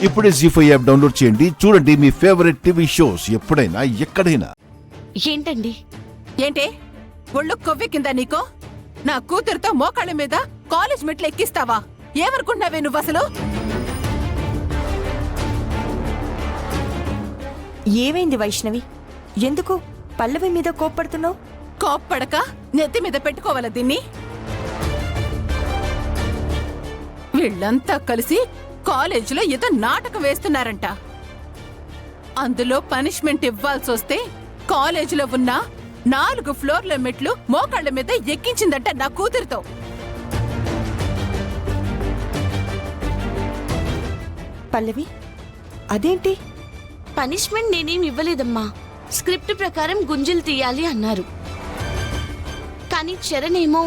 ఇప్పుడే జీ5 app download చేయండి. చూడండి మీ ఫేవరెట్ టీవీ షోస్ ఎప్పుడైనా ఎక్కడైనా. ఏంటండి? ఏంటి ఒళ్ళు కొవ్వెక్కిందా నీకో? నా కూతురుతో మోకాళ్ళ మీద కాలేజ్ మెట్లు ఎక్కిస్తావా? ఏమనుకుంటున్నావే నువ్వు అసలు? ఏమైంది వైష్ణవి? ఎందుకు పల్లవి మీద కోప్పడుతున్నావు? కోప్పడక నెత్తి మీద పెట్టుకోవాలా దీన్ని? వీళ్ళంతా కలిసి కాలేజీలో ఏదో నాటకం వేస్తున్నారంట. అందులో పనిష్మెంట్ ఇవ్వాల్సొస్తే కాలేజీలో ఉన్న 4 ఫ్లోర్ల మెట్లు మోకాళ్ళ మీద ఎక్కించిందంట నా కూతురుతో. పల్లవి, అదేంటి? పనిష్మెంట్ నేనేం ఇవ్వలేదమ్మా. స్క్రిప్ట్ ప్రకారం గుంజలు తీయాలి అన్నారు. కానీ చరణ్ ఏమో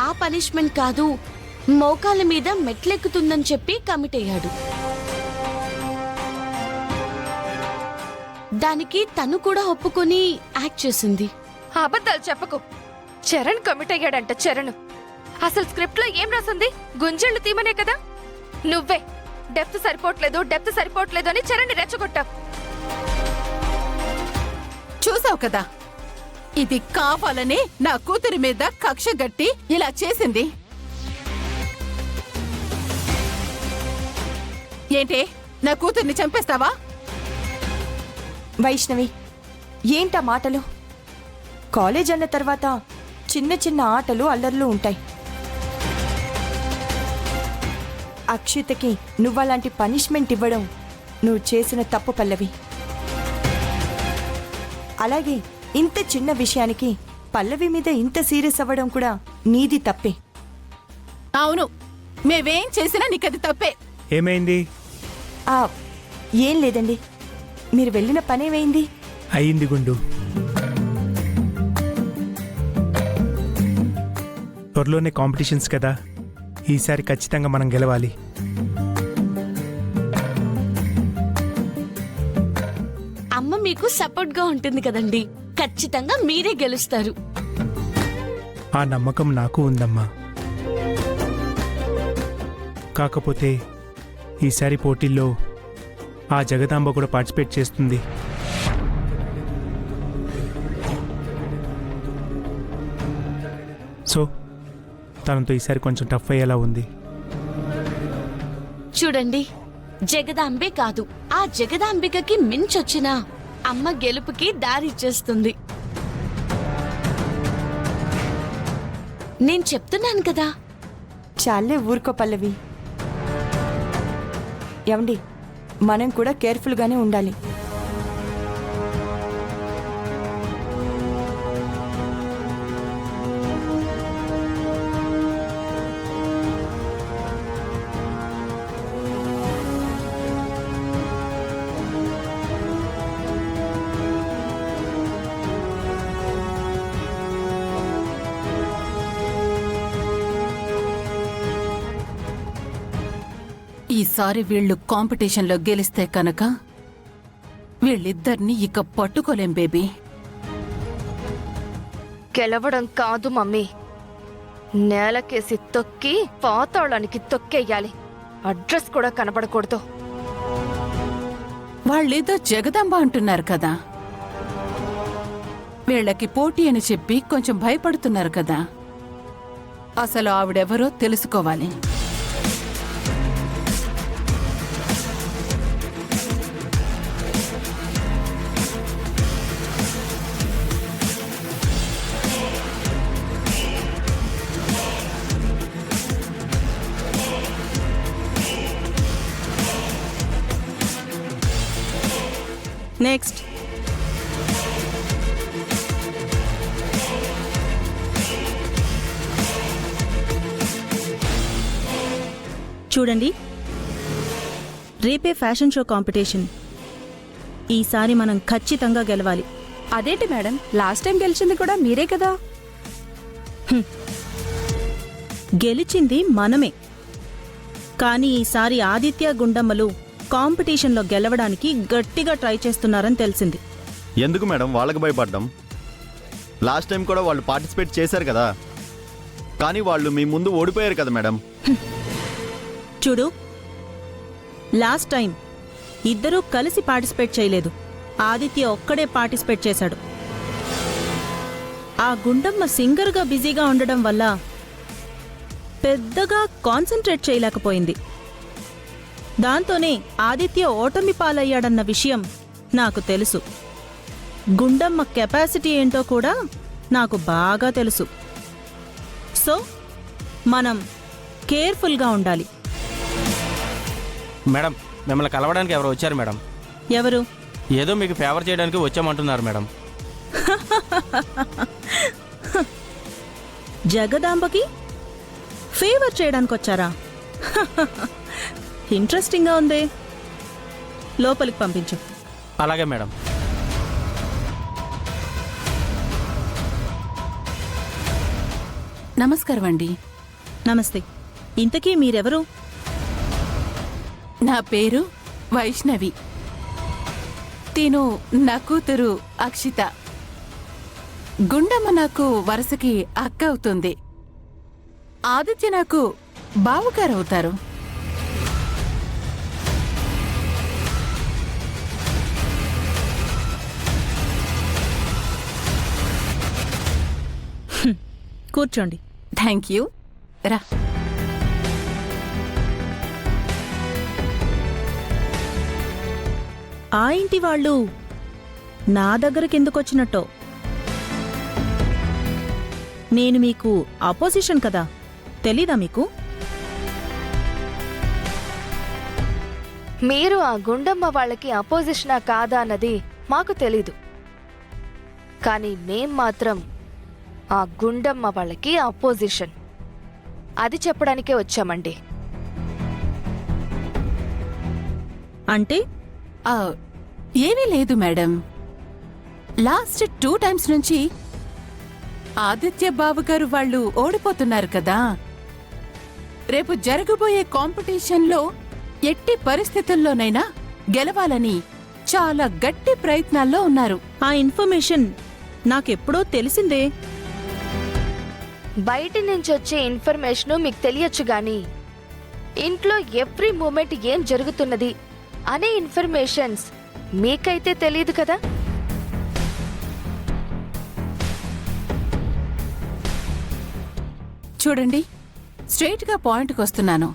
ఆ పనిష్మెంట్ కాదు, మోకాళ్ళ మీద మెట్లెక్కుతుందని చెప్పి కమిట్ అయ్యాడు. దానికి తను కూడా ఒప్పుకొని యాక్ట్ చేసింది. అబద్ధాలు చెప్పకు. చరణ్ కమిట్ అయ్యాడంట. చరణ్ అసలు స్క్రిప్ట్ లో ఏం రాసింది? గుంజళ్ళు తీమనే కదా. నువ్వే డెప్త్ సరిపోవట్లేదు అని చరణ్ రెచ్చగొట్టావు. చూసావు కదా, ఇది కావాలని నా కూతురి మీద కక్ష గట్టి ఇలా చేసింది. ఏంటి, నా కూతుర్ని చంపేస్తావా? వైష్ణవి, ఏంటా మాటలు? కాలేజ్ అన్న తర్వాత చిన్న చిన్న ఆటలు అల్లర్లు ఉంటాయి. అక్షితకి నువ్వలాంటి పనిష్మెంట్ ఇవ్వడం నువ్వు చేసిన తప్పు పల్లవి. అలాగే ఇంత చిన్న విషయానికి పల్లవి మీద ఇంత సీరియస్ అవ్వడం కూడా నీది తప్పే. అవును, మేవేం చేసినా నీకది తప్పే. ఏమైంది? ఏం లేదండి, మీరు వెళ్ళిన పనేమైంది? అయింది గుండు. త్వరలోనే కాంపిటీషన్స్ కదా, ఈసారి ఖచ్చితంగా మనం గెలవాలి. అమ్మ మీకు సపోర్ట్ గా ఉంటుంది కదండి. ఖచ్చితంగా మీరే గెలుస్తారు. ఆ నమ్మకం నాకు ఉందమ్మా. కాకపోతే ఈసారి పోటీల్లో ఆ జగదాంబ కూడా పార్టిసిపేట్ చేస్తుంది. సో తనతో ఈసారి కొంచెం టఫ్ అయ్యేలా ఉంది. చూడండి, జగదాంబే కాదు, ఆ జగదాంబికకి మించొచ్చిన అమ్మ గెలుపుకి దారిచ్చేస్తుంది. నేను చెప్తున్నాను కదా. చాలే ఊరుకో పల్లవి. ఏమండి, మనం కూడా కేర్ఫుల్గానే ఉండాలి. ఈసారి వీళ్ళు కాంపిటీషన్లో గెలిస్తే కనుక వీళ్ళిద్దరిని ఇక పట్టుకోలేం బేబీ. గెలవడం కాదు మమ్మీ, నేలకేసి తొక్కి పాతాళానికి తొక్కేయాలి. అడ్రస్ కూడా కనబడకూడదు. వాళ్ళేదో జగదాంబ అంటున్నారు కదా, వీళ్ళకి పోటీ అని చెప్పి కొంచెం భయపడుతున్నారు కదా. అసలు ఆవిడెవరో తెలుసుకోవాలి. నెక్స్ట్. చూడండి, రేపే ఫ్యాషన్ షో కాంపిటీషన్. ఈసారి మనం ఖచ్చితంగా గెలవాలి. అదేంటి మేడం, లాస్ట్ టైం గెలిచింది కూడా మీరే కదా. గెలిచింది మనమే, కానీ ఈసారి ఆదిత్య గుండమ్మలు కాంపిటీషన్లో గెలవడానికి గట్టిగా ట్రై చేస్తున్నారని తెలిసింది. ఎందుకు మేడం వాళ్ళకి భయపడ్డం? లాస్ట్ టైం కూడా వాళ్ళు పార్టిసిపేట్ చేశారు కదా, కానీ వాళ్ళు మీ ముందు ఓడిపోయారు కదా మేడం. చూడు, లాస్ట్ టైం ఇద్దరూ కలిసి పార్టిసిపేట్ చేయలేదు. ఆదిత్య ఒక్కడే పార్టిసిపేట్ చేశాడు. ఆ గుండమ్మ సింగర్గా బిజీగా ఉండడం వల్ల పెద్దగా కాన్సంట్రేట్ చేయలేకపోయింది. దాంతోనే ఆదిత్య ఓటమి పాలయ్యాడన్న విషయం నాకు తెలుసు. గుండమ్మ కెపాసిటీ ఏంటో కూడా నాకు బాగా తెలుసు. సో మనం కేర్ఫుల్గా ఉండాలి. మేడం, మిమ్మల్ని కలవడానికి ఎవరు వచ్చారు మేడం? ఎవరు? ఏదో మీకు ఫేవర్ చేయడానికి వచ్చామంటున్నారు మేడం. జగదాంబకి ఫేవర్ చేయడానికి వచ్చారా? ఇంట్రెస్టింగ్గా ఉంది. లోపలికి పంపించు. అలాగే మేడం. నమస్కారం అండి. నమస్తే. ఇంతకీ మీరెవరు? నా పేరు వైష్ణవి. తిను నా కూతురు అక్షిత. గుండమ్మ నాకు వరుసకి అక్క అవుతుంది. ఆదిత్య నాకు బావగారు అవుతారు. కూర్చోండి. Thank you. రా. ఆ ఇంటి వాళ్ళు నా దగ్గరికి ఎందుకొచ్చినట్టో. నేను మీకు అపోజిషన్ కదా, తెలీదా మీకు? మీరు ఆ గుండమ్మ వాళ్ళకి అపోజిషనా కాదా అన్నది మాకు తెలీదు. కానీ మేం మాత్రం ఆ గుండమ్మ వాళ్ళకి అపోజిషన్. అది చెప్పడానికే వచ్చామండి. అంటే ఆ, ఏమీ లేదు మేడం. లాస్ట్ 2 టైమ్స్ నుంచి ఆదిత్య బావగారు వాళ్ళు ఓడిపోతున్నారు కదా. రేపు జరగబోయే కాంపిటీషన్లో ఎట్టి పరిస్థితుల్లోనైనా గెలవాలని చాలా గట్టి ప్రయత్నాల్లో ఉన్నారు. ఆ ఇన్ఫర్మేషన్ నాకెప్పుడో తెలిసిందే. బయటి నుంచి వచ్చే ఇన్ఫర్మేషన్ మీకు తెలియచ్చు గాని ఇంట్లో ఎవ్రీ మూమెంట్ ఏం జరుగుతున్నది అనే ఇన్ఫర్మేషన్స్ మీకైతే తెలియదు కదా. చూడండి, స్ట్రెయిట్గా పాయింట్కి వస్తున్నాను.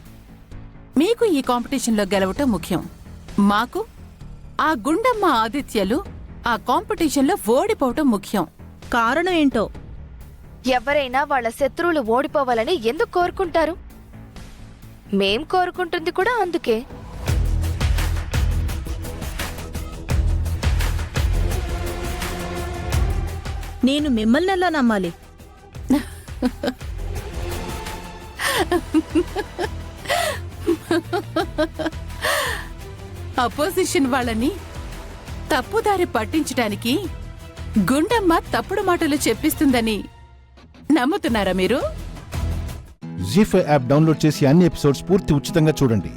మీకు ఈ కాంపిటీషన్లో గెలవటం ముఖ్యం. మాకు ఆ గుండమ్మ ఆదిత్యలు ఆ కాంపిటీషన్లో ఓడిపోవటం ముఖ్యం. కారణం ఏంటో? ఎవరైనా వాళ్ళ శత్రువులు ఓడిపోవాలని ఎందుకు కోరుకుంటారు? మేం కోరుకుంటుంది కూడా అందుకే. నేను మిమ్మల్ని ఎలా నమ్మాలి? అపోజిషన్ వాళ్ళని తప్పుదారి పట్టించడానికి గుండమ్మ తప్పుడు మాటలు చెప్పిస్తుందని నమ్ముతున్నారా మీరు? జీ5 యాప్ డౌన్లోడ్ చేసి అన్ని ఎపిసోడ్స్ పూర్తి ఉచితంగా చూడండి.